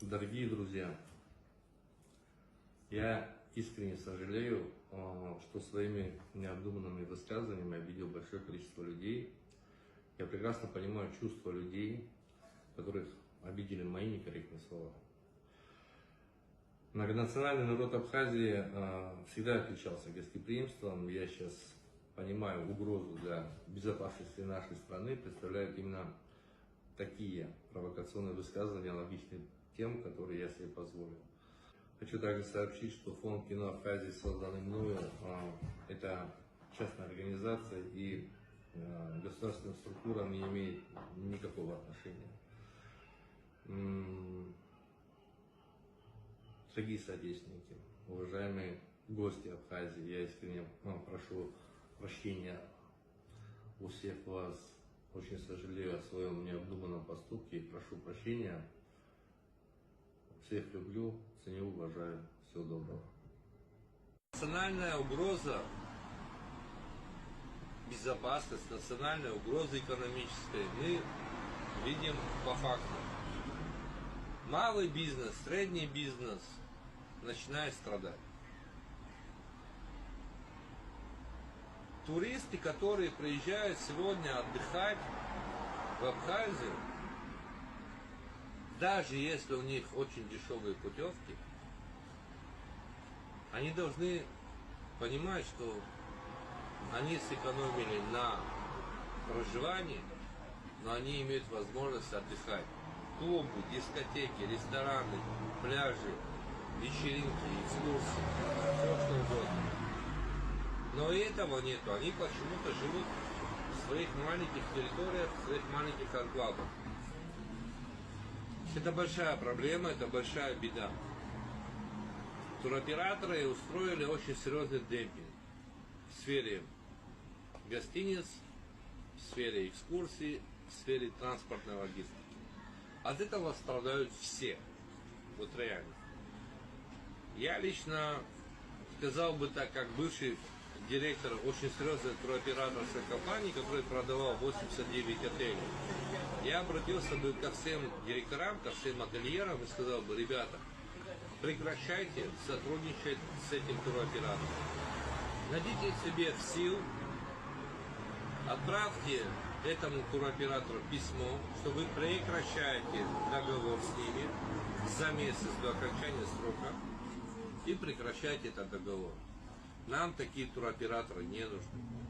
Дорогие друзья, я искренне сожалею, что своими необдуманными высказываниями обидел большое количество людей. Я прекрасно понимаю чувства людей, которых обидели мои некорректные слова. Многонациональный народ Абхазии всегда отличался гостеприимством. Я сейчас понимаю угрозу для безопасности нашей страны, представляют именно такие провокационные высказывания, аналогичные тем, которые я себе позволил. Хочу также сообщить, что фонд кино Абхазии, созданный мною, это частная организация и государственным структурам не имеет никакого отношения. Дорогие соотечественники, уважаемые гости Абхазии, я искренне прошу прощения у всех вас. Очень сожалею о своем необдуманном поступке и прошу прощения. Всех люблю, ценю, уважаю. Всего доброго. Национальная угроза, безопасность, национальная угроза экономическая мы видим по факту. Малый бизнес, средний бизнес начинает страдать. Туристы, которые приезжают сегодня отдыхать в Абхазию, даже если у них очень дешевые путевки, они должны понимать, что они сэкономили на проживании, но они имеют возможность отдыхать. Клубы, дискотеки, рестораны, пляжи, вечеринки, экскурсии, все что угодно. Но и этого нету. Они почему-то живут в своих маленьких территориях, в своих маленьких анклавах. Это большая проблема, это большая беда. Туроператоры устроили очень серьезный демпинг в сфере гостиниц, в сфере экскурсий, в сфере транспортной логистики. От этого страдают все. Вот реально. Я лично сказал бы так, как бывший директор очень серьезной туроператорской компании, который продавал 89 отелей. Я обратился бы ко всем директорам, ко всем ательерам и сказал бы: ребята, прекращайте сотрудничать с этим туроператором. Найдите себе сил, отправьте этому туроператору письмо, что вы прекращаете договор с ними за месяц до окончания срока и прекращайте этот договор. Нам такие туроператоры не нужны.